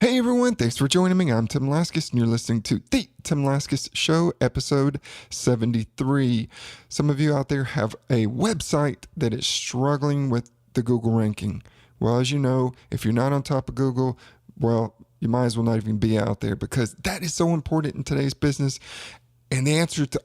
Hey everyone, thanks for joining me. I'm Tim Laskus, and you're listening to The Tim Laskus Show, episode 73. Some of you out there have a website that is struggling with the Google ranking. Well, as you know, if you're not on top of Google, well, you might as well not even be out there because that is so important in today's business. And the answer to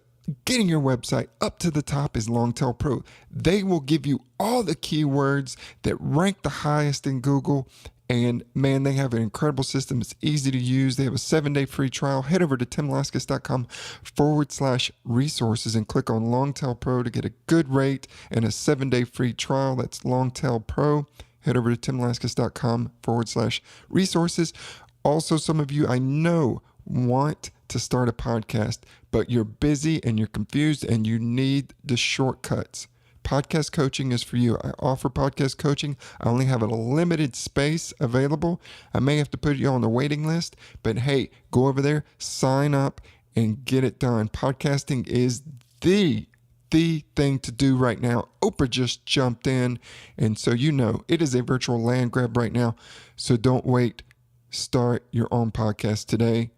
getting your website up to the top is Longtail Pro. They will give you all the keywords that rank the highest in Google. And man, they have an incredible system. It's easy to use. They have a 7-day free trial. Head over to timlaskus.com/resources and click on Longtail Pro to get a good rate and a 7-day free trial. That's Longtail Pro. Head over to timlaskus.com/resources. Also, some of you I know want to start a podcast, but you're busy and you're confused and you need the shortcuts. Podcast coaching is for you. I offer podcast coaching. I only have a limited space available. I may have to put you on the waiting list, but hey, go over there, sign up, and get it done. Podcasting is the thing to do right now. Oprah just jumped in, and so you know it is a virtual land grab right now. So don't wait. Start your own podcast today.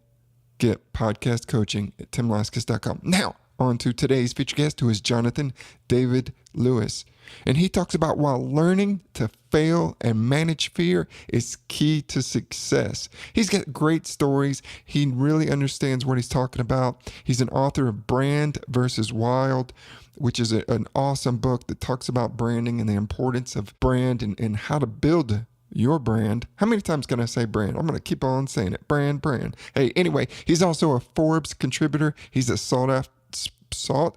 Get podcast coaching at timlaskus.com. Now, on to today's featured guest, who is Jonathan David Lewis. And he talks about why learning to fail and manage fear is key to success. He's got great stories. He really understands what he's talking about. He's an author of Brand versus Wild, which is an awesome book that talks about branding and the importance of brand and how to build your brand. How many times can I say brand? I'm going to keep on saying it. Brand. Hey, anyway, he's also a Forbes contributor. He's a sought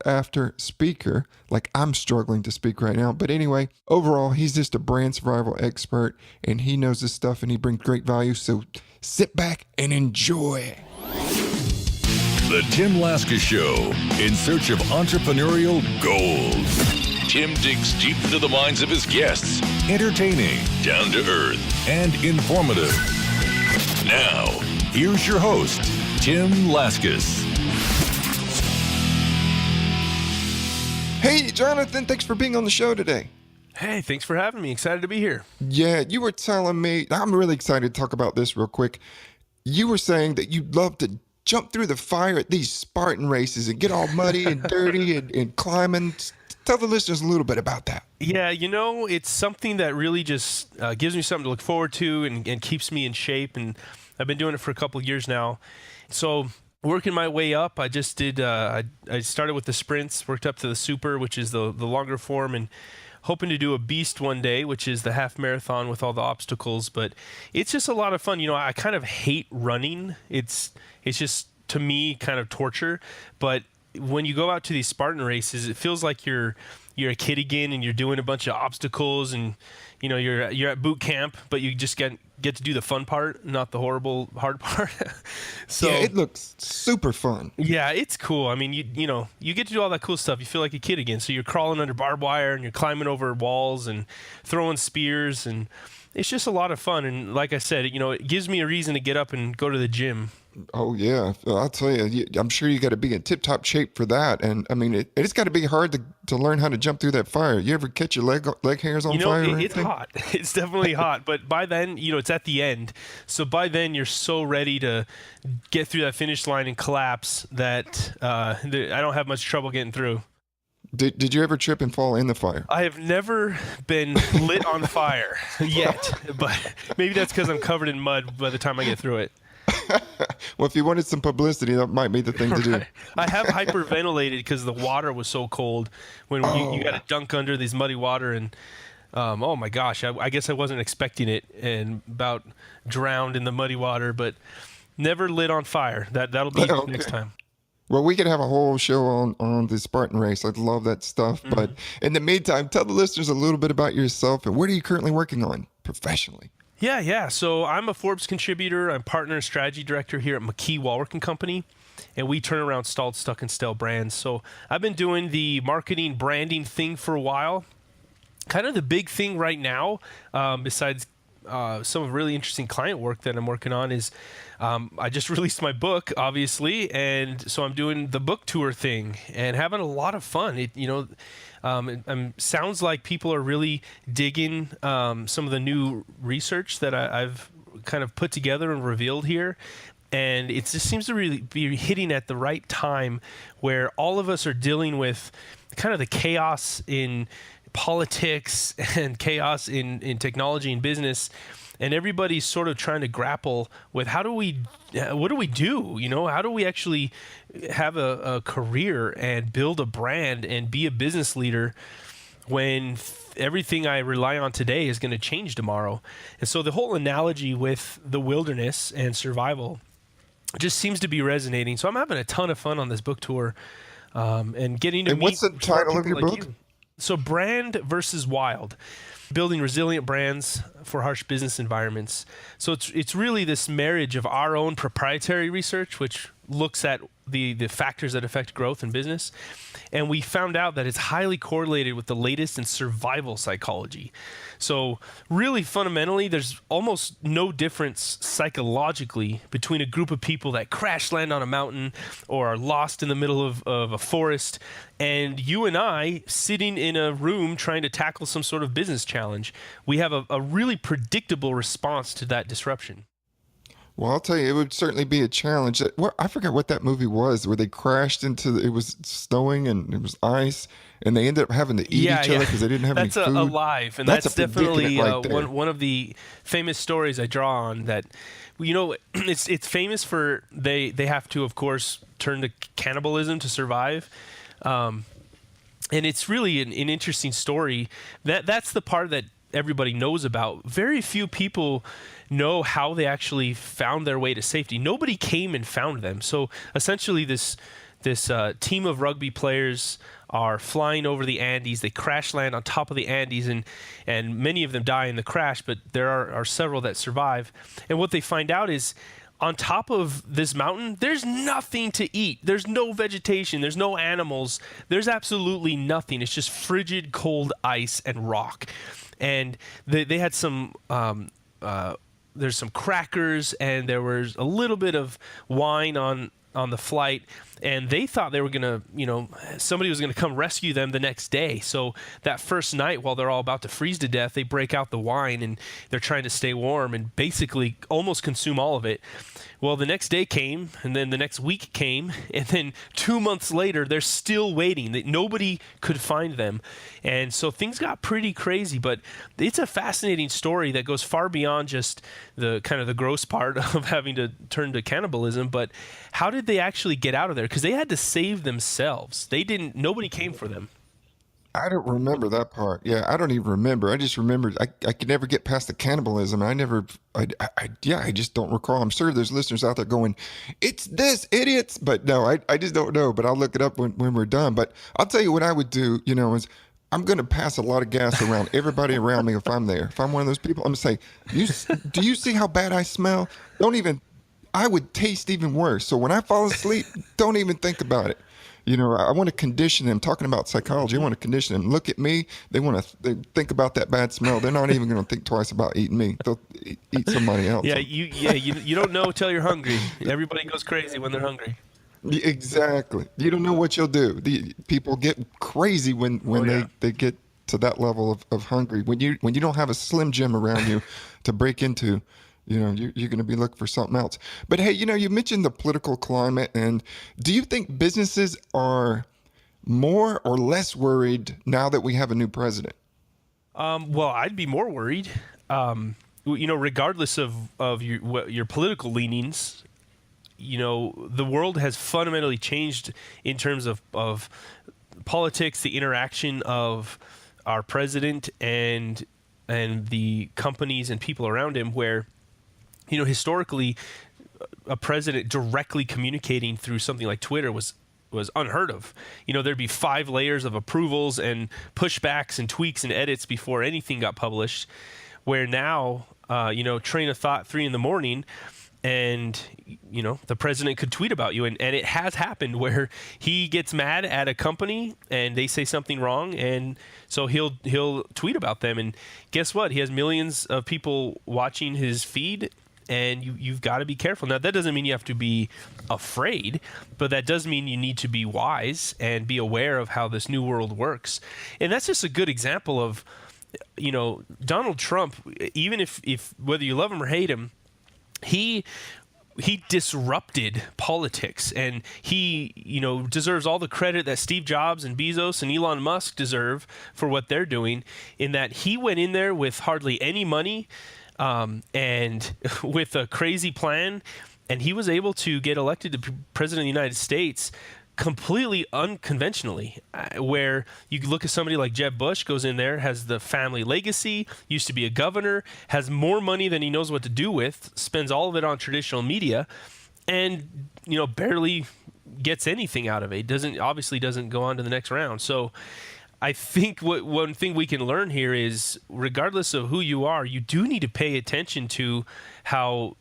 after speaker, like I'm struggling to speak right now. But anyway, overall, he's just a brand survival expert and he knows this stuff and he brings great value. So sit back and enjoy. The Tim Laskus Show, in search of entrepreneurial gold. Tim digs deep into the minds of his guests. Entertaining, down to earth, and informative. Now, here's your host, Tim Laskus. Hey, Jonathan, thanks for being on the show today. Hey, thanks for having me. Excited to be here. Yeah, you were telling me, I'm really excited to talk about this real quick. You were saying that you'd love to jump through the fire at these Spartan races and get all muddy and dirty and climbing. Tell the listeners a little bit about that. Yeah, it's something that really just gives me something to look forward to and keeps me in shape. And I've been doing it for a couple of years now. So working my way up, I just did, I started with the sprints, worked up to the super, which is the longer form, and hoping to do a beast one day, which is the half marathon with all the obstacles. But it's just a lot of fun. I kind of hate running. It's just, to me, kind of torture. But when you go out to these Spartan races, it feels like you're a kid again and you're doing a bunch of obstacles and you're at boot camp, but you just get to do the fun part, not the horrible hard part. So yeah, it looks super fun. Yeah, it's cool. I mean, you get to do all that cool stuff. You feel like a kid again. So you're crawling under barbed wire and you're climbing over walls and throwing spears, and it's just a lot of fun. And like I said, it gives me a reason to get up and go to the gym. Oh, yeah. I'll tell you, I'm sure you got to be in tip-top shape for that. And, I mean, it's got to be hard to learn how to jump through that fire. You ever catch your leg hairs on fire? It's hot. It's definitely hot. But by then, it's at the end. So by then, you're so ready to get through that finish line and collapse that I don't have much trouble getting through. Did you ever trip and fall in the fire? I have never been lit on fire yet. But maybe that's because I'm covered in mud by the time I get through it. Well, if you wanted some publicity, that might be the thing to do. I have hyperventilated because the water was so cold when you got to dunk under these muddy water. And oh my gosh, I guess I wasn't expecting it and about drowned in the muddy water, but never lit on fire. That'll be Okay. next time. Well, we could have a whole show on the Spartan race. I'd love that stuff. Mm-hmm. But in the meantime, tell the listeners a little bit about yourself and what are you currently working on professionally? Yeah. So I'm a Forbes contributor. I'm partner and strategy director here at McKee Wallworking Company, and we turn around stalled, stuck, and stale brands. So I've been doing the marketing, branding thing for a while. Kind of the big thing right now, besides some of really interesting client work that I'm working on, is I just released my book, obviously, and so I'm doing the book tour thing and having a lot of fun. Sounds like people are really digging some of the new research that I've kind of put together and revealed here. And it just seems to really be hitting at the right time, where all of us are dealing with kind of the chaos in politics and chaos in technology and business. And everybody's sort of trying to grapple with what do we do? How do we actually have a career and build a brand and be a business leader when everything I rely on today is going to change tomorrow? And so the whole analogy with the wilderness and survival just seems to be resonating. So I'm having a ton of fun on this book tour, and getting to meet. And what's the title of your book? You. So Brand versus Wild, building resilient brands for harsh business environments. So it's really this marriage of our own proprietary research, which looks at the factors that affect growth in business. And we found out that it's highly correlated with the latest in survival psychology. So really fundamentally, there's almost no difference psychologically between a group of people that crash land on a mountain or are lost in the middle of a forest and you and I sitting in a room trying to tackle some sort of business challenge. We have a really predictable response to that disruption. Well, I'll tell you, it would certainly be a challenge. I forgot what that movie was, where they crashed into it was snowing and it was ice, and they ended up having to eat each other because they didn't have any food. That's Alive, and that's definitely one of the famous stories I draw on. That, it's famous for they have to, of course, turn to cannibalism to survive. And it's really an interesting story. That's the part that everybody knows about. Very few people know how they actually found their way to safety. Nobody came and found them. So essentially this team of rugby players are flying over the Andes. They crash land on top of the Andes, and many of them die in the crash, but there are several that survive. And what they find out is, on top of this mountain, there's nothing to eat. There's no vegetation. There's no animals. There's absolutely nothing. It's just frigid, cold ice and rock. And they had some, there's some crackers, and there was a little bit of wine on the flight. And they thought they were going to, somebody was going to come rescue them the next day. So that first night, while they're all about to freeze to death, they break out the wine and they're trying to stay warm and basically almost consume all of it. Well, the next day came, and then the next week came, and then 2 months later, they're still waiting. Nobody could find them. And so things got pretty crazy, but it's a fascinating story that goes far beyond just the kind of the gross part of having to turn to cannibalism. But how did they actually get out of there? Because they had to save themselves. Nobody came for them. I don't remember that part. Yeah, I don't even remember. I just remembered I could never get past the cannibalism. I just don't recall. I'm sure there's listeners out there going, "It's this, idiots!" But no, I just don't know. But I'll look it up when we're done. But I'll tell you what I would do. Is I'm going to pass a lot of gas around everybody around me if I'm there. If I'm one of those people, I'm going to say, "Do you see how bad I smell? I would taste even worse. So when I fall asleep, don't even think about it." I want to condition them. Talking about psychology, I want to condition them. Look at me. They think about that bad smell. They're not even going to think twice about eating me. They'll eat somebody else. You don't know till you're hungry. Everybody goes crazy when they're hungry. Exactly. You don't know what you'll do. People get crazy when they get to that level of hungry. When you don't have a Slim Jim around you to break into. You're going to be looking for something else. But hey, you mentioned the political climate, and do you think businesses are more or less worried now that we have a new president? Well, I'd be more worried. Regardless of your political leanings, the world has fundamentally changed in terms of politics, the interaction of our president and the companies and people around him, where historically, a president directly communicating through something like Twitter was unheard of. There'd be 5 layers of approvals and pushbacks and tweaks and edits before anything got published, where now, train of thought 3 a.m, and, the president could tweet about you. And it has happened where he gets mad at a company and they say something wrong, and so he'll tweet about them. And guess what? He has millions of people watching his feed, and you've got to be careful. Now, that doesn't mean you have to be afraid, but that does mean you need to be wise and be aware of how this new world works. And that's just a good example of, Donald Trump, even if whether you love him or hate him, he disrupted politics, and he, deserves all the credit that Steve Jobs and Bezos and Elon Musk deserve for what they're doing, in that he went in there with hardly any money, and with a crazy plan, and he was able to get elected to president of the United States completely unconventionally, where you look at somebody like Jeb Bush, goes in there, has the family legacy, used to be a governor, has more money than he knows what to do with, spends all of it on traditional media, and barely gets anything out of it. Obviously doesn't go on to the next round. So I think one thing we can learn here is, regardless of who you are, you do need to pay attention to how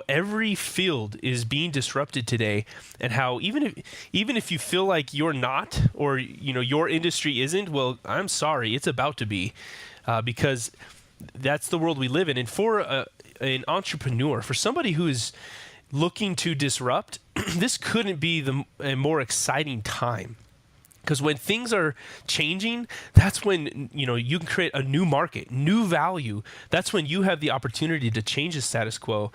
every field is being disrupted today, and how even if you feel like you're not, or your industry isn't, well, I'm sorry, it's about to be, because that's the world we live in. And for an entrepreneur, for somebody who is looking to disrupt, this couldn't be a more exciting time. Because when things are changing, that's when you can create a new market, new value. That's when you have the opportunity to change the status quo.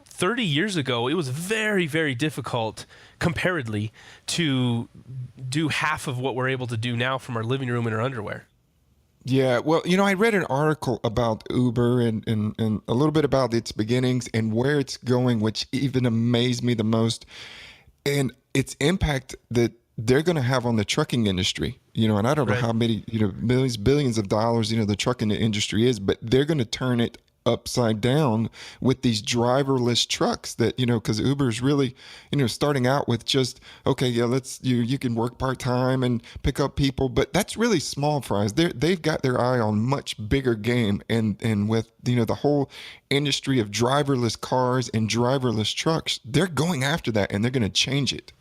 30 years ago, it was very, very difficult, comparatively, to do half of what we're able to do now from our living room in our underwear. Yeah, well, I read an article about Uber and a little bit about its beginnings and where it's going, which even amazed me the most, and its impact that they're going to have on the trucking industry, and I don't know how many, millions, billions of dollars, the trucking industry is, but they're going to turn it upside down with these driverless trucks that, because Uber is really, starting out with just, okay, yeah, you can work part-time and pick up people, but that's really small fries. They've got their eye on much bigger game, and with, the whole industry of driverless cars and driverless trucks, they're going after that, and they're going to change it.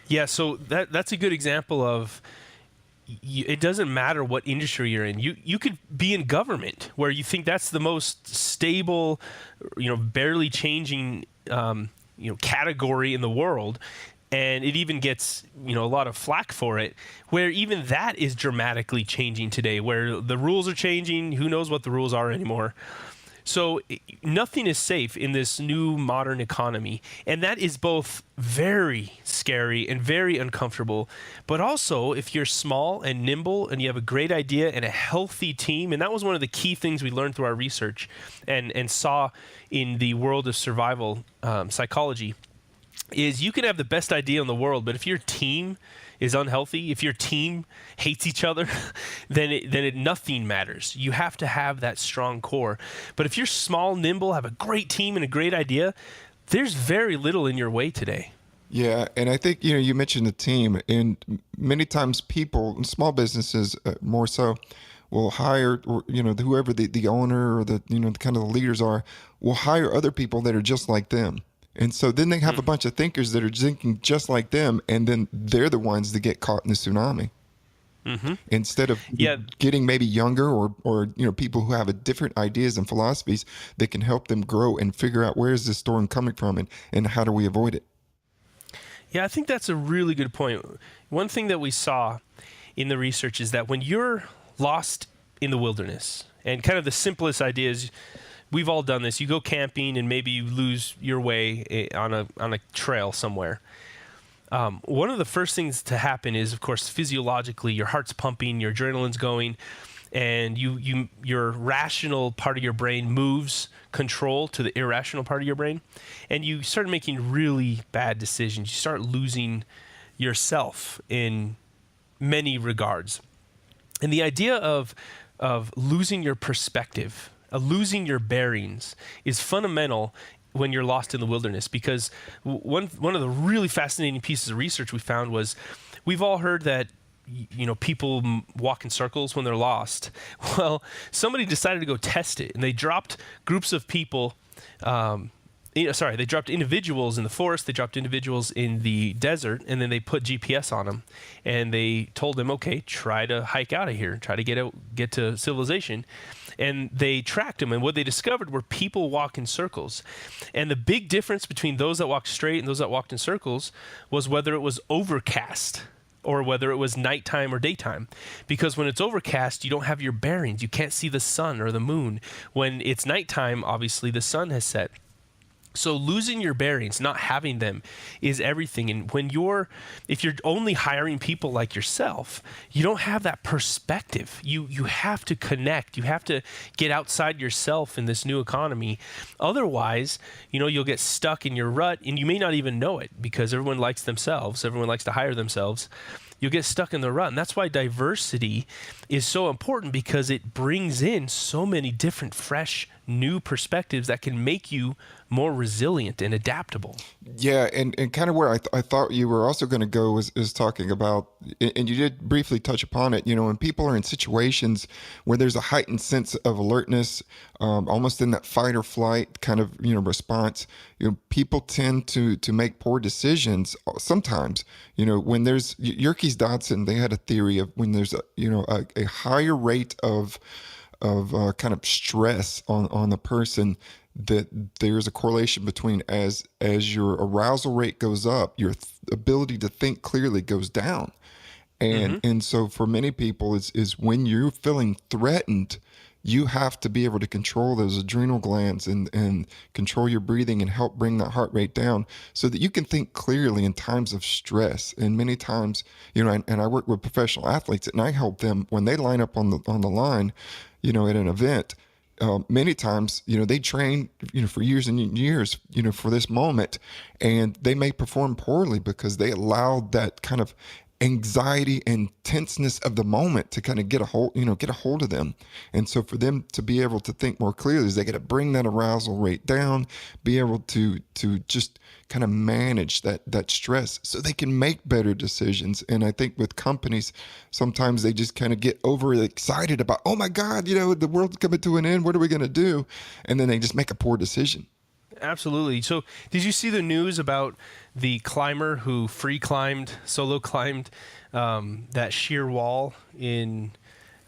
Yeah, so that's a good example of, it doesn't matter what industry you're in. You could be in government, where you think that's the most stable, barely changing, category in the world, and it even gets, a lot of flack for it, where even that is dramatically changing today, where the rules are changing. Who knows what the rules are anymore? So nothing is safe in this new modern economy, and that is both very scary and very uncomfortable. But also, if you're small and nimble and you have a great idea and a healthy team, and that was one of the key things we learned through our research and saw in the world of survival psychology, is you can have the best idea in the world, but if your team is unhealthy, if your team hates each other, then nothing matters. You have to have that strong core. But if you're small, nimble, have a great team and a great idea, there's very little in your way today. Yeah, and I think, you mentioned the team, and many times people in small businesses more so will hire, whoever the owner or the, kind of the leaders are, will hire other people that are just like them. And so then they have a bunch of thinkers that are thinking just like them, and then they're the ones that get caught in the tsunami. Mm-hmm. Instead of getting maybe younger or people who have different ideas and philosophies that can help them grow and figure out where is this storm coming from and how do we avoid it. Yeah, I think that's a really good point. One thing that we saw in the research is that when you're lost in the wilderness, and kind of the simplest idea is, we've all done this. You go camping and maybe you lose your way on a trail somewhere. One of the first things to happen is, of course, physiologically, your heart's pumping, your adrenaline's going, and your rational part of your brain moves control to the irrational part of your brain, and you start making really bad decisions. You start losing yourself in many regards. And the idea of losing your perspective, losing your bearings, is fundamental when you're lost in the wilderness, because one of the really fascinating pieces of research we found was, we've all heard that people walk in circles when they're lost. Well, somebody decided to go test it, and they dropped groups of people. They dropped individuals in the forest, they dropped individuals in the desert, and then they put GPS on them, and they told them, okay, try to hike out of here, try to get to civilization. And they tracked them, and what they discovered were people walk in circles. And the big difference between those that walked straight and those that walked in circles was whether it was overcast or whether it was nighttime or daytime. Because when it's overcast, you don't have your bearings. You can't see the sun or the moon. When it's nighttime, obviously the sun has set. So losing your bearings, not having them, is everything. And if you're only hiring people like yourself, you don't have that perspective. You have to connect. You have to get outside yourself in this new economy. Otherwise, you'll get stuck in your rut, and you may not even know it because everyone likes themselves. Everyone likes to hire themselves. You'll get stuck in the rut. And that's why diversity is so important, because it brings in so many different, fresh, new perspectives that can make you more resilient and adaptable. Yeah, and kind of where I thought you were also going to go is talking about, and you did briefly touch upon it, when people are in situations where there's a heightened sense of alertness, almost in that fight or flight kind of, response, people tend to make poor decisions sometimes, when there's, Yerkes Dodson, they had a theory of when there's a higher rate of kind of stress on the person, that there's a correlation between as your arousal rate goes up, your ability to think clearly goes down. And so for many people is when you're feeling threatened, you have to be able to control those adrenal glands and control your breathing and help bring that heart rate down so that you can think clearly in times of stress. And many times, and I work with professional athletes, and I help them when they line up on the line, at an event. Many times, they train, for years and years, for this moment, and they may perform poorly because they allowed that kind of anxiety and tenseness of the moment to kind of get a hold of them. And so for them to be able to think more clearly, is they got to bring that arousal rate down, be able to just kind of manage that stress so they can make better decisions. And I think with companies, sometimes they just kind of get overexcited about, oh my God, the world's coming to an end. What are we going to do? And then they just make a poor decision. Absolutely. So did you see the news about the climber who solo climbed that sheer wall in,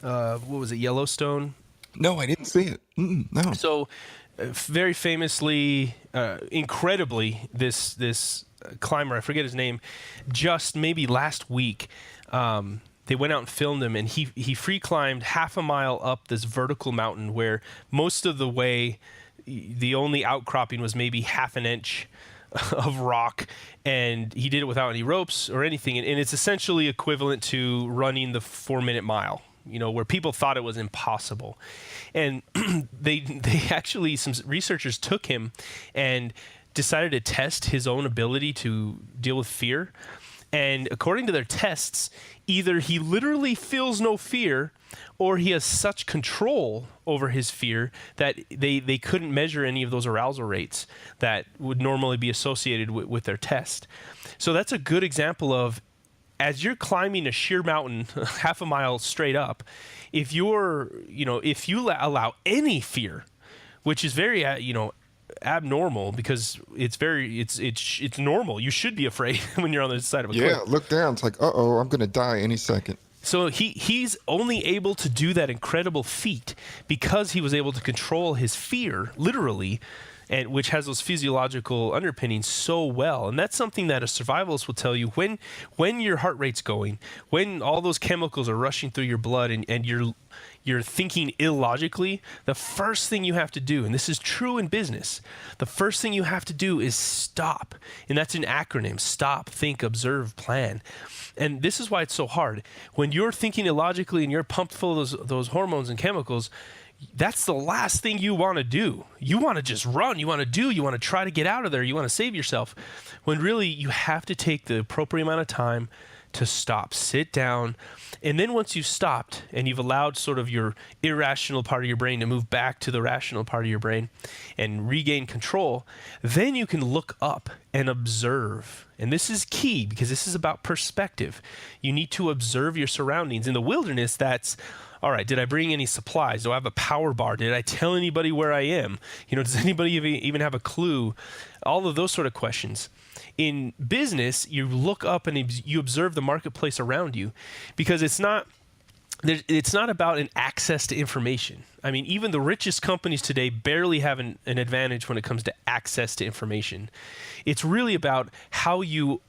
Yellowstone? No, I didn't see it. No. So very famously, incredibly, this climber, I forget his name, just maybe last week, they went out and filmed him, and he free climbed half a mile up this vertical mountain where most of the way the only outcropping was maybe half an inch of rock, and he did it without any ropes or anything. And it's essentially equivalent to running the 4-minute mile, where people thought it was impossible. And they actually, some researchers took him and decided to test his own ability to deal with fear. And according to their tests, either he literally feels no fear, or he has such control over his fear that they couldn't measure any of those arousal rates that would normally be associated with their test. So that's a good example of, as you're climbing a sheer mountain half a mile straight up, if you allow any fear, which is very, abnormal, because it's normal. You should be afraid when you're on the side of a cliff. Yeah, look down. It's like, I'm going to die any second. So he's only able to do that incredible feat because he was able to control his fear, literally, and which has those physiological underpinnings so well. And that's something that a survivalist will tell you when your heart rate's going, when all those chemicals are rushing through your blood and you're thinking illogically, the first thing you have to do, and this is true in business, the first thing you have to do is stop. And that's an acronym: stop, think, observe, plan. And this is why it's so hard. When you're thinking illogically and you're pumped full of those hormones and chemicals, that's the last thing you want to do. You want to just run. You want to try to get out of there. You want to save yourself. When really you have to take the appropriate amount of time to stop, sit down. And then once you've stopped and you've allowed sort of your irrational part of your brain to move back to the rational part of your brain and regain control, then you can look up and observe. And this is key, because this is about perspective. You need to observe your surroundings. In the wilderness, that's, all right, did I bring any supplies? Do I have a power bar? Did I tell anybody where I am? Does anybody even have a clue? All of those sort of questions. In business, you look up and you observe the marketplace around you, because it's not about an access to information. I mean, even the richest companies today barely have an advantage when it comes to access to information. It's really about how you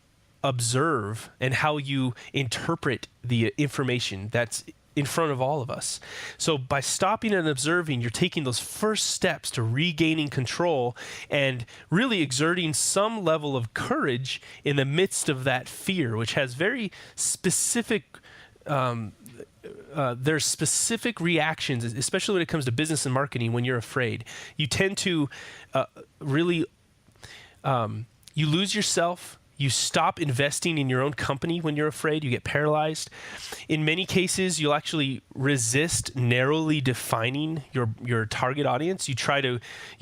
observe and how you interpret the information that's in front of all of us. So by stopping and observing, you're taking those first steps to regaining control and really exerting some level of courage in the midst of that fear, which has very specific there's specific reactions, especially when it comes to business and marketing. When you're afraid, you tend to really you lose yourself. You stop investing in your own company when you're afraid. You get paralyzed. In many cases, you'll actually resist narrowly defining your target audience. You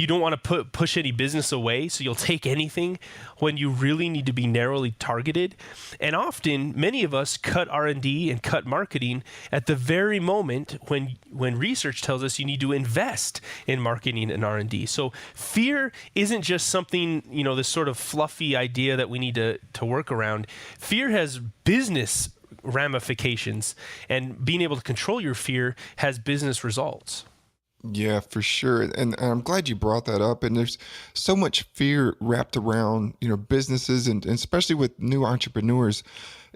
don't want to push any business away, so you'll take anything when you really need to be narrowly targeted. And often, many of us cut R&D and cut marketing at the very moment when research tells us you need to invest in marketing and R&D. So fear isn't just something, this sort of fluffy idea that we need to work around. Fear has business ramifications, and being able to control your fear has business results. Yeah, for sure. And I'm glad you brought that up. And there's so much fear wrapped around, businesses and especially with new entrepreneurs.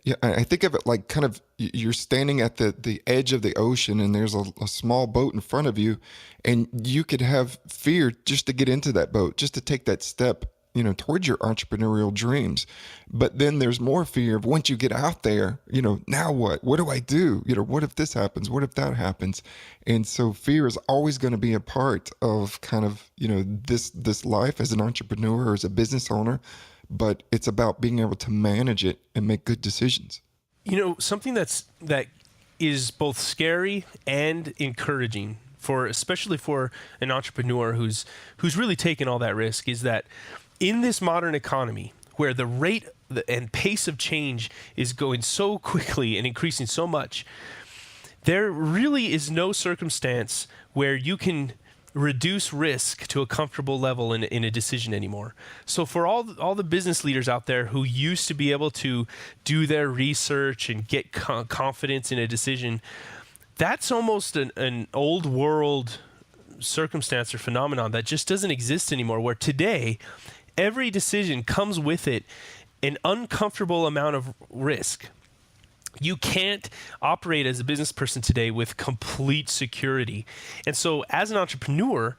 Yeah, I think of it like kind of you're standing at the edge of the ocean and there's a small boat in front of you, and you could have fear just to get into that boat, just to take that step towards your entrepreneurial dreams. But then there's more fear of once you get out there, now what? What do I do? What if this happens? What if that happens? And so fear is always going to be a part of kind of, this life as an entrepreneur or as a business owner, but it's about being able to manage it and make good decisions. Something that is both scary and encouraging especially for an entrepreneur who's really taken all that risk is that in this modern economy, where the rate and pace of change is going so quickly and increasing so much, there really is no circumstance where you can reduce risk to a comfortable level in a decision anymore. So for all the business leaders out there who used to be able to do their research and get confidence in a decision, that's almost an old world circumstance or phenomenon that just doesn't exist anymore, where today every decision comes with it an uncomfortable amount of risk. You can't operate as a business person today with complete security. And so as an entrepreneur,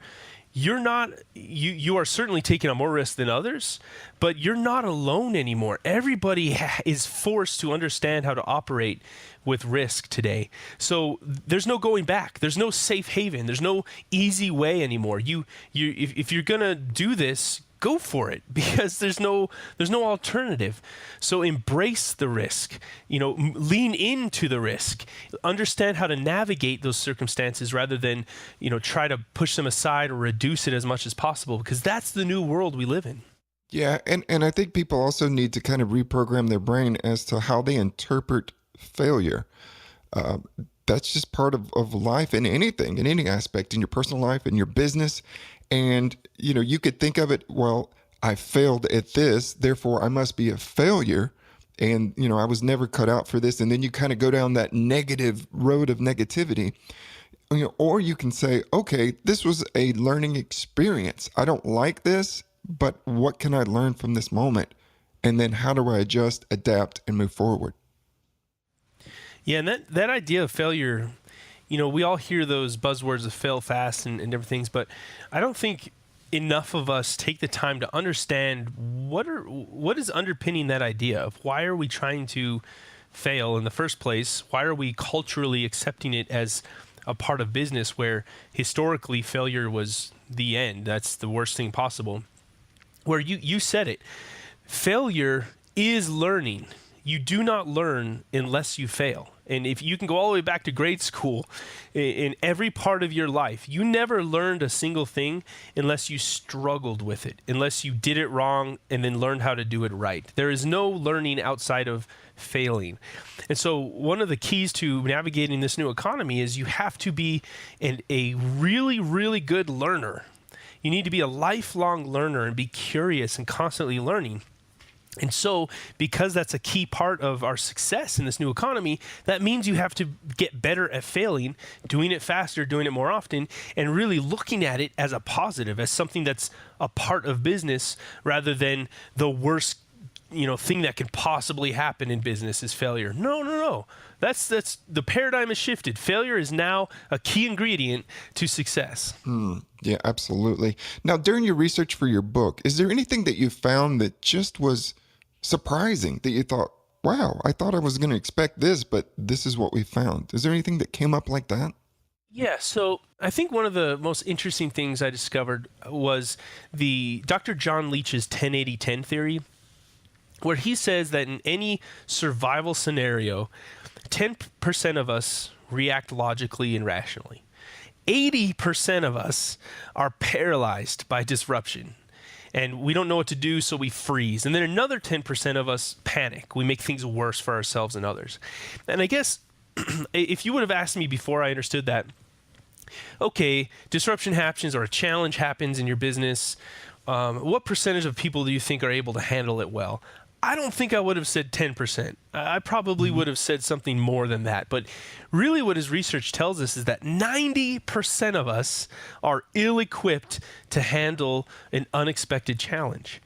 you are certainly taking on more risk than others, but you're not alone anymore. Everybody is forced to understand how to operate with risk today. So there's no going back. There's no safe haven. There's no easy way anymore. If you're going to do this, go for it, because there's no alternative. So embrace the risk, lean into the risk, understand how to navigate those circumstances rather than, try to push them aside or reduce it as much as possible, because that's the new world we live in. Yeah. And I think people also need to kind of reprogram their brain as to how they interpret failure. That's just part of life in anything, in any aspect, in your personal life, in your business. And, you could think of it, well, I failed at this, therefore I must be a failure. And, I was never cut out for this. And then you kind of go down that negative road of negativity. Or you can say, okay, this was a learning experience. I don't like this, but what can I learn from this moment? And then how do I adjust, adapt, and move forward? Yeah, and that idea of failure, we all hear those buzzwords of fail fast and different things, but I don't think enough of us take the time to understand what is underpinning that idea of why are we trying to fail in the first place? Why are we culturally accepting it as a part of business where historically failure was the end? That's the worst thing possible. Where you said it, failure is learning. You do not learn unless you fail. And if you can go all the way back to grade school, in every part of your life, you never learned a single thing unless you struggled with it, unless you did it wrong and then learned how to do it right. There is no learning outside of failing. And so one of the keys to navigating this new economy is you have to be a really, really good learner. You need to be a lifelong learner and be curious and constantly learning. And so, because that's a key part of our success in this new economy, that means you have to get better at failing, doing it faster, doing it more often, and really looking at it as a positive, as something that's a part of business rather than the worst thing that can possibly happen in business is failure. No. That's the paradigm has shifted. Failure is now a key ingredient to success. Yeah, absolutely. Now, during your research for your book, is there anything that you found that just was surprising, that you thought, wow, I thought I was going to expect this, but this is what we found? Is there anything that came up like that? Yeah, so I think one of the most interesting things I discovered was the Dr. John Leach's 10-80-10 theory, where he says that in any survival scenario, 10% of us react logically and rationally. 80% of us are paralyzed by disruption, and we don't know what to do, so we freeze. And then another 10% of us panic. We make things worse for ourselves and others. And I guess if you would have asked me before I understood that, okay, disruption happens or a challenge happens in your business, what percentage of people do you think are able to handle it well? I don't think I would have said 10%. I probably would have said something more than that. But really what his research tells us is that 90% of us are ill-equipped to handle an unexpected challenge.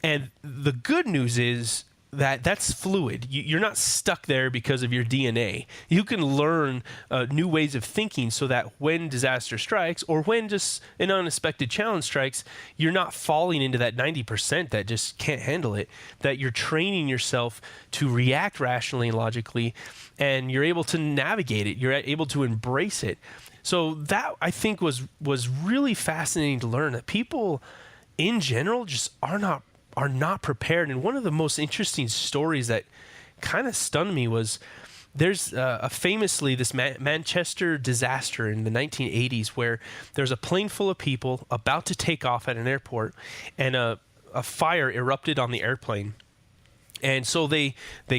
And the good news is that that's fluid. You're not stuck there because of your DNA. You can learn new ways of thinking so that when disaster strikes or when just an unexpected challenge strikes, you're not falling into that 90% that just can't handle it, that you're training yourself to react rationally and logically, and you're able to navigate it. You're able to embrace it. So that, I think, was really fascinating to learn, that people in general just are not prepared. And one of the most interesting stories that kind of stunned me was there's famously this Manchester disaster in the 1980s where there's a plane full of people about to take off at an airport, and a fire erupted on the airplane. And so they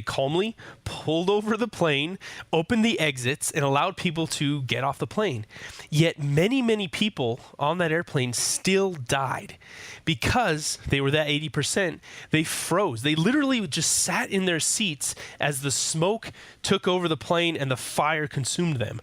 calmly pulled over the plane, opened the exits, and allowed people to get off the plane. Yet many, many people on that airplane still died because they were that 80%. They froze. They literally just sat in their seats as the smoke took over the plane and the fire consumed them,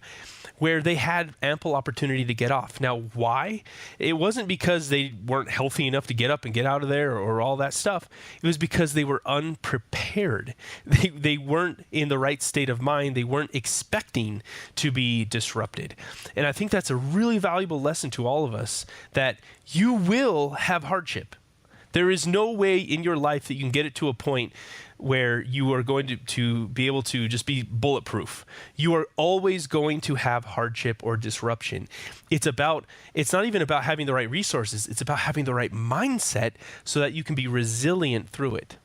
where they had ample opportunity to get off. Now, why? It wasn't because they weren't healthy enough to get up and get out of there or all that stuff. It was because they were unprepared. They weren't in the right state of mind. They weren't expecting to be disrupted. And I think that's a really valuable lesson to all of us, that you will have hardship. There is no way in your life that you can get it to a point where you are going to be able to just be bulletproof. You are always going to have hardship or disruption. It's not even about having the right resources. It's about having the right mindset so that you can be resilient through it.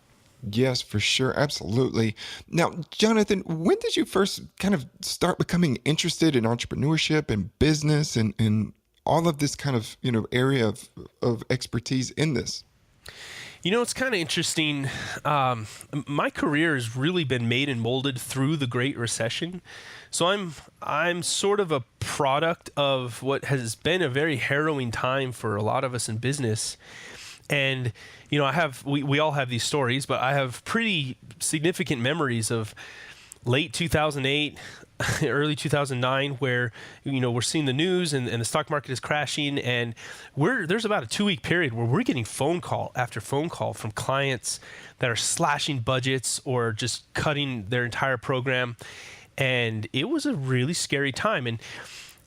Yes, for sure. Absolutely. Now, Jonathan, when did you first kind of start becoming interested in entrepreneurship and business and all of this kind of, area of expertise in this? It's kind of interesting. My career has really been made and molded through the Great Recession. So I'm sort of a product of what has been a very harrowing time for a lot of us in business. And, we all have these stories, but I have pretty significant memories of late 2008, early 2009, where, we're seeing the news and the stock market is crashing, and there's about a 2-week period where we're getting phone call after phone call from clients that are slashing budgets or just cutting their entire program. And it was a really scary time.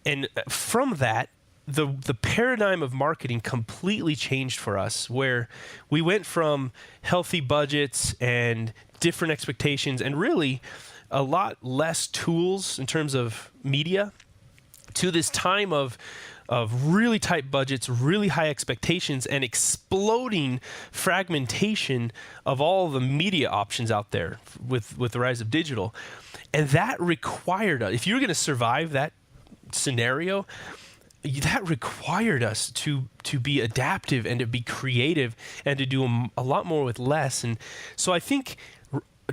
And from that, the paradigm of marketing completely changed for us, where we went from healthy budgets and different expectations and really a lot less tools in terms of media to this time of really tight budgets, really high expectations, and exploding fragmentation of all the media options out there with the rise of digital. And that required us, if you're going to survive that scenario, that required us to be adaptive and to be creative and to do a lot more with less. And so I think,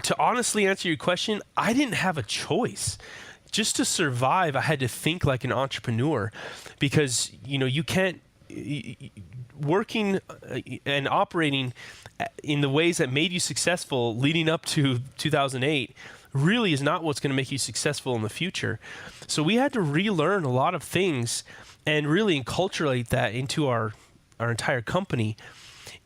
to honestly answer your question, I didn't have a choice. Just to survive, I had to think like an entrepreneur, because you can't, working and operating in the ways that made you successful leading up to 2008 really is not what's going to make you successful in the future. So we had to relearn a lot of things and really enculturate that into our entire company.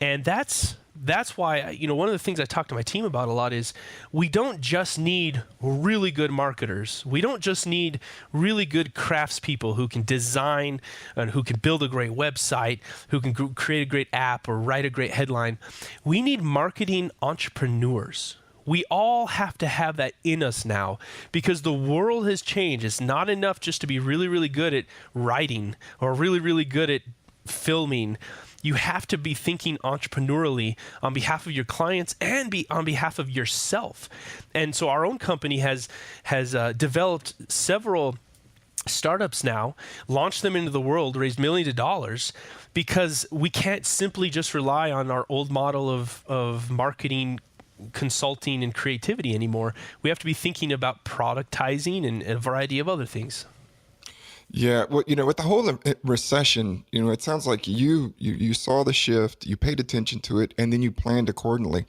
And that's that's why, one of the things I talk to my team about a lot is we don't just need really good marketers. We don't just need really good craftspeople who can design and who can build a great website, who can create a great app or write a great headline. We need marketing entrepreneurs. We all have to have that in us now because the world has changed. It's not enough just to be really, really good at writing or really, really good at filming. You have to be thinking entrepreneurially on behalf of your clients and on behalf of yourself. And so our own company has developed several startups now, launched them into the world, raised millions of dollars, because we can't simply just rely on our old model of marketing, consulting, and creativity anymore. We have to be thinking about productizing and a variety of other things. Yeah, well, with the whole recession, it sounds like you saw the shift, you paid attention to it, and then you planned accordingly.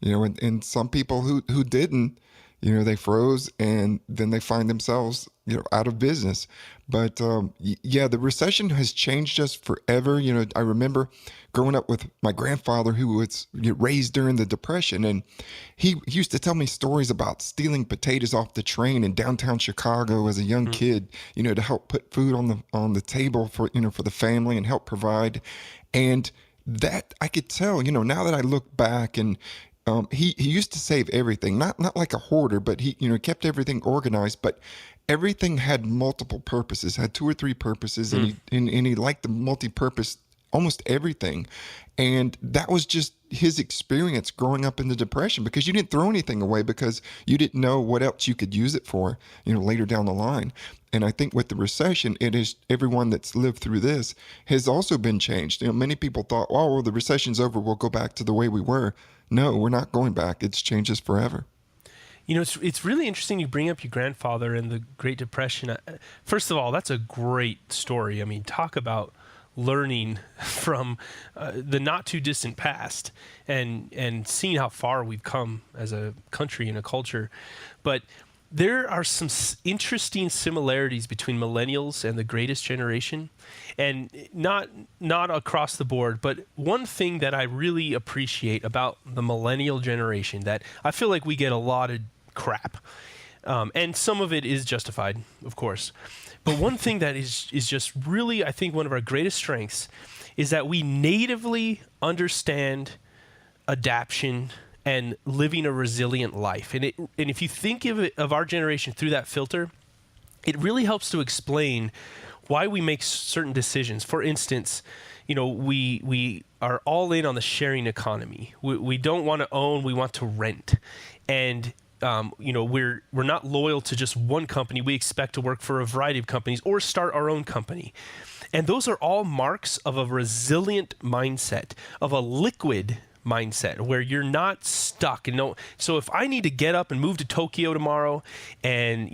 And some people who didn't, they froze, and then they find themselves, out of business. But the recession has changed us forever. I remember growing up with my grandfather who was raised during the Depression, and he used to tell me stories about stealing potatoes off the train in downtown Chicago as a young kid, to help put food on the table for the family and help provide. And that I could tell, now that I look back, and he used to save everything, not like a hoarder, but he kept everything organized, but everything had multiple purposes, had 2 or 3 purposes, and he liked the multi-purpose almost everything. And that was just his experience growing up in the Depression, because you didn't throw anything away because you didn't know what else you could use it for, later down the line. And I think with the recession, it is everyone that's lived through this has also been changed. Many people thought, oh, well, the recession's over, we'll go back to the way we were. No, we're not going back. It's changed us forever. It's really interesting you bring up your grandfather and the Great Depression. First of all, that's a great story. I mean, talk about learning from the not too distant past and seeing how far we've come as a country and a culture. But there are some interesting similarities between millennials and the greatest generation, and not across the board, but one thing that I really appreciate about the millennial generation that I feel like we get a lot of crap, and some of it is justified, of course. But one thing that is just really, I think, one of our greatest strengths is that we natively understand adaptation and living a resilient life. And if you think of our generation through that filter, it really helps to explain why we make certain decisions. For instance, we are all in on the sharing economy. We don't want to own, we want to rent. And we're not loyal to just one company. We expect to work for a variety of companies or start our own company. And those are all marks of a resilient mindset, of a liquid mindset where you're not stuck. So if I need to get up and move to Tokyo tomorrow and,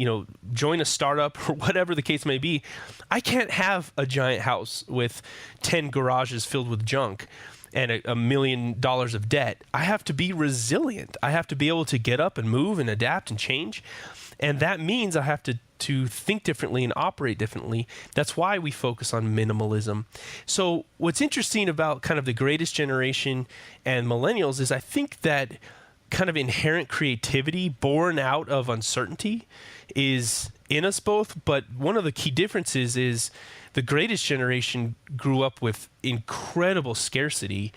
join a startup or whatever the case may be, I can't have a giant house with 10 garages filled with junk and $1 million of debt. I have to be resilient. I have to be able to get up and move and adapt and change. And that means I have to think differently and operate differently. That's why we focus on minimalism. So what's interesting about kind of the greatest generation and millennials is I think that kind of inherent creativity born out of uncertainty is in us both. But one of the key differences is the greatest generation grew up with incredible scarcity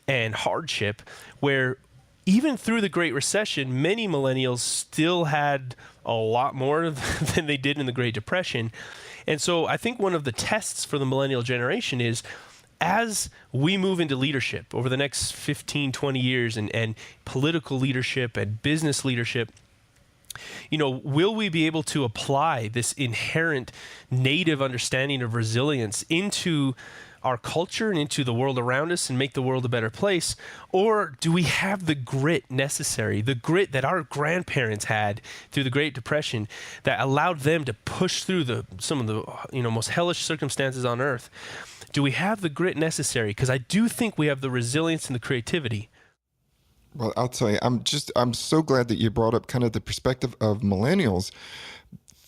and hardship, where even through the Great Recession, many millennials still had a lot more than they did in the Great Depression. And so I think one of the tests for the millennial generation is, as we move into leadership over the next 15, 20 years and political leadership and business leadership, will we be able to apply this inherent native understanding of resilience into our culture and into the world around us and make the world a better place? Or do we have the grit necessary, the grit that our grandparents had through the Great Depression that allowed them to push through some of the most hellish circumstances on earth? Do we have the grit necessary? Because I do think we have the resilience and the creativity. Well, I'll tell you, I'm so glad that you brought up kind of the perspective of millennials.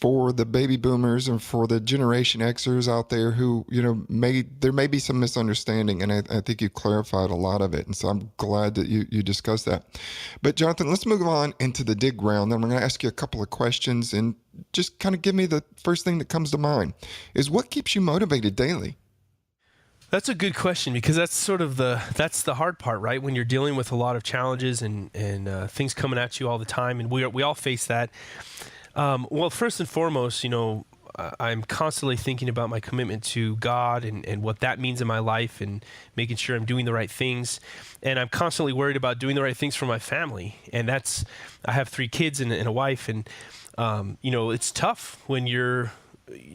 for the baby boomers and for the Generation Xers out there who, there may be some misunderstanding, and I think you clarified a lot of it. And so I'm glad that you discussed that. But Jonathan, let's move on into the dig round. Then I'm going to ask you a couple of questions and just kind of give me the first thing that comes to mind is what keeps you motivated daily? That's a good question, because that's sort of that's the hard part, right? When you're dealing with a lot of challenges and things coming at you all the time, and we all face that. Well, first and foremost, I'm constantly thinking about my commitment to God and what that means in my life, and making sure I'm doing the right things. And I'm constantly worried about doing the right things for my family. And I have 3 kids and a wife, and it's tough when you're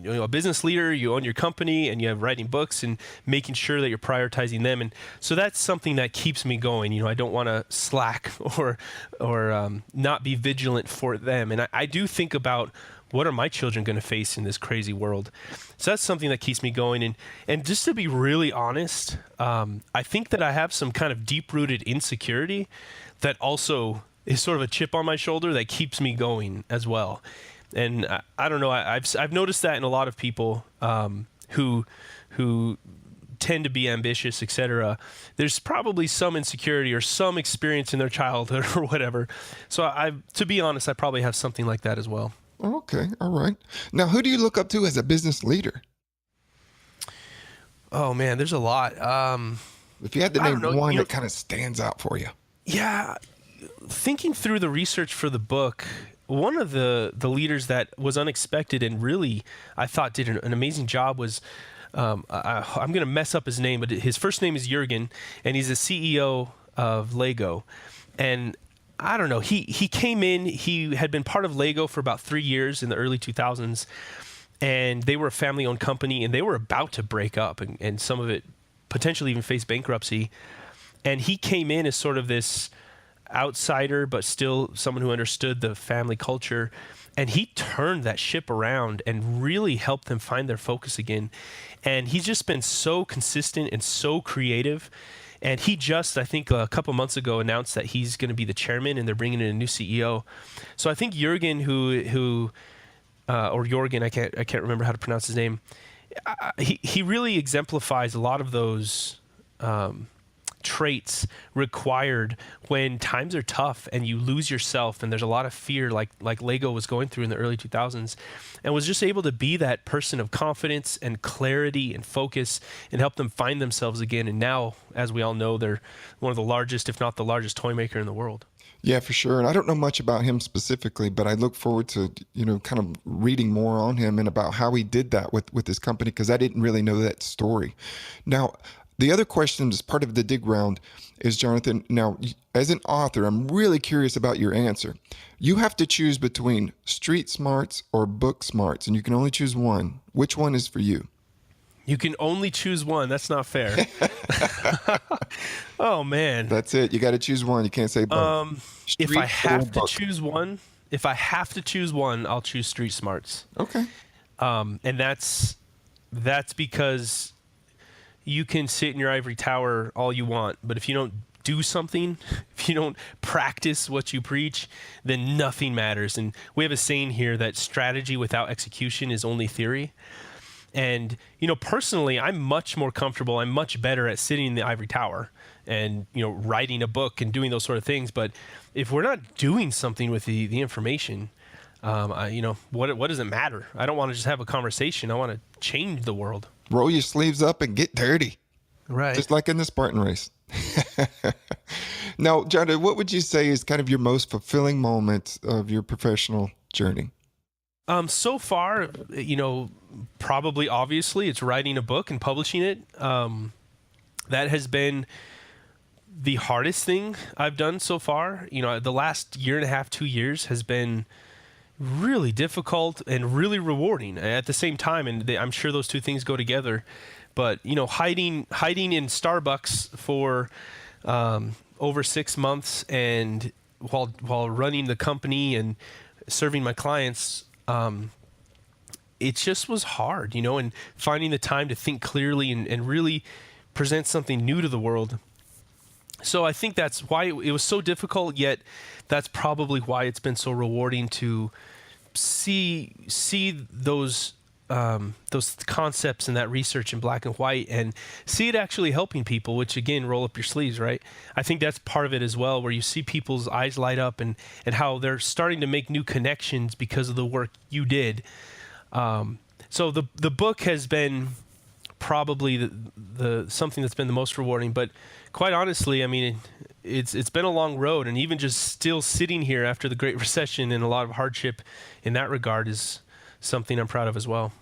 a business leader, you own your company, and you have writing books and making sure that you're prioritizing them. And so that's something that keeps me going. I don't want to slack or not be vigilant for them. And I do think about what are my children going to face in this crazy world. So that's something that keeps me going. And just to be really honest, I think that I have some kind of deep-rooted insecurity that also is sort of a chip on my shoulder that keeps me going as well. And I don't know. I've noticed that in a lot of people who tend to be ambitious, etc. There's probably some insecurity or some experience in their childhood or whatever. So to be honest, I probably have something like that as well. Okay, all right. Now, who do you look up to as a business leader? Oh man, there's a lot. If you had to name one that kind of stands out for you. Yeah, thinking through the research for the book. One of the leaders that was unexpected and really, I thought, did an amazing job was, I'm going to mess up his name, but his first name is Jürgen, and he's the CEO of Lego. And I don't know, he came in, he had been part of Lego for about 3 years in the early 2000s, and they were a family-owned company, and they were about to break up, and some of it potentially even face bankruptcy. And he came in as sort of this outsider, but still someone who understood the family culture, and he turned that ship around and really helped them find their focus again. And he's just been so consistent and so creative. And he just, I think a couple months ago, announced that he's going to be the chairman, and they're bringing in a new CEO. So I think Jürgen, or Jorgen, I can't remember how to pronounce his name. He really exemplifies a lot of those traits required when times are tough and you lose yourself and there's a lot of fear, like Lego was going through in the early 2000s, and was just able to be that person of confidence and clarity and focus and help them find themselves again. And now, as we all know, they're one of the largest, if not the largest, toy maker in the world. Yeah, for sure. And I don't know much about him specifically, but I look forward to, kind of reading more on him and about how he did that with his company, because I didn't really know that story. Now, the other question as part of the dig round is, Jonathan, now, as an author, I'm really curious about your answer. You have to choose between street smarts or book smarts, and you can only choose one. Which one is for you? You can only choose one. That's not fair. Oh, man. That's it. You got to choose one. You can't say both. If I have to choose one, I'll choose street smarts. Okay. And that's because you can sit in your ivory tower all you want, but if you don't do something, if you don't practice what you preach, then nothing matters. And we have a saying here that strategy without execution is only theory. And, personally, I'm much more comfortable. I'm much better at sitting in the ivory tower and, writing a book and doing those sort of things. But if we're not doing something with the information, what does it matter? I don't want to just have a conversation. I want to change the world. Roll your sleeves up and get dirty. Right. Just like in the Spartan race. Now, Jonathan, what would you say is kind of your most fulfilling moment of your professional journey? So far, probably obviously it's writing a book and publishing it. That has been the hardest thing I've done so far. The last year and a half, 2 years has been really difficult and really rewarding at the same time. And I'm sure those two things go together. But, hiding in Starbucks for over 6 months and while running the company and serving my clients, it just was hard, and finding the time to think clearly and really present something new to the world. So I think that's why it was so difficult, yet that's probably why it's been so rewarding to see those concepts and that research in black and white and see it actually helping people, which again, roll up your sleeves, right? I think that's part of it as well, where you see people's eyes light up and how they're starting to make new connections because of the work you did. So the book has been probably the something that's been the most rewarding, but quite honestly, I mean, it's been a long road, and even just still sitting here after the Great Recession and a lot of hardship in that regard is something I'm proud of as well.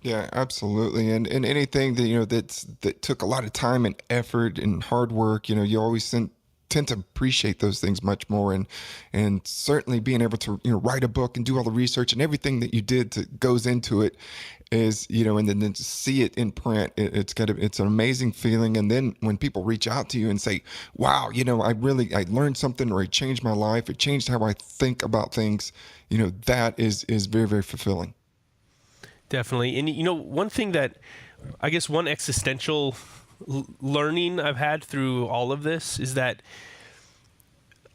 Yeah, absolutely. And anything that that took a lot of time and effort and hard work, you always tend to appreciate those things much more. And certainly being able to write a book and do all the research and everything that you did goes into it is, and then to see it in print, it's an amazing feeling. And then when people reach out to you and say, wow, I learned something, or it changed my life, it changed how I think about things, that is very, very fulfilling. Definitely. And one thing that I guess one existential learning I've had through all of this is that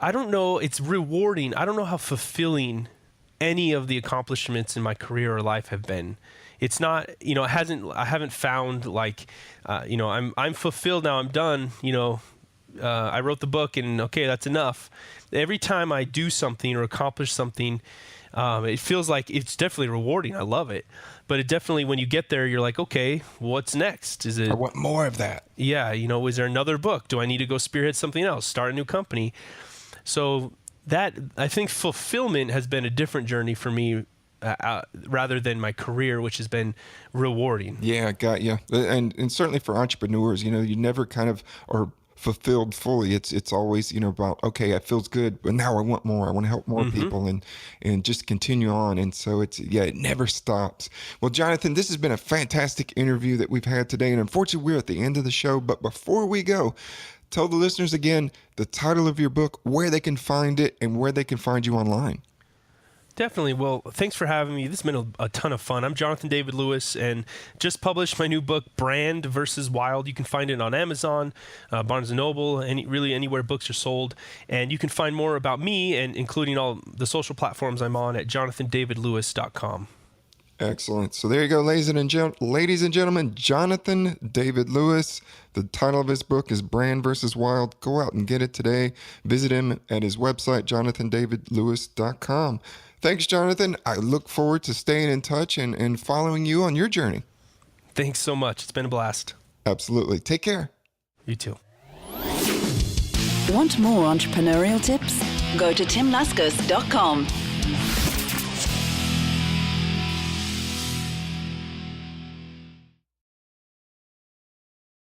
I don't know, it's rewarding. I don't know how fulfilling any of the accomplishments in my career or life have been. It's not, I haven't found like, I'm fulfilled now, I'm done, I wrote the book and okay, that's enough. Every time I do something or accomplish something, it feels like it's definitely rewarding. I love it. But it definitely, when you get there, you're like, okay, what's next? I want more of that. Yeah. Is there another book? Do I need to go spearhead something else, start a new company? So that, I think fulfillment has been a different journey for me rather than my career, which has been rewarding. Yeah, got you. And certainly for entrepreneurs, you never kind of are fulfilled fully. It's always, about, okay, it feels good, but now I want more. I want to help more people and just continue on. And so it never stops. Well, Jonathan, this has been a fantastic interview that we've had today. And unfortunately, we're at the end of the show. But before we go, tell the listeners again the title of your book, where they can find it, and where they can find you online. Definitely. Well, thanks for having me. This has been a ton of fun. I'm Jonathan David Lewis, and just published my new book, Brand versus Wild. You can find it on Amazon, Barnes & Noble, really anywhere books are sold. And you can find more about me, and including all the social platforms I'm on, at jonathandavidlewis.com. Excellent. So there you go, ladies and gentlemen, Jonathan David Lewis. The title of his book is Brand versus Wild. Go out and get it today. Visit him at his website, jonathandavidlewis.com. Thanks, Jonathan. I look forward to staying in touch and following you on your journey. Thanks so much. It's been a blast. Absolutely. Take care. You too. Want more entrepreneurial tips? Go to timlascos.com.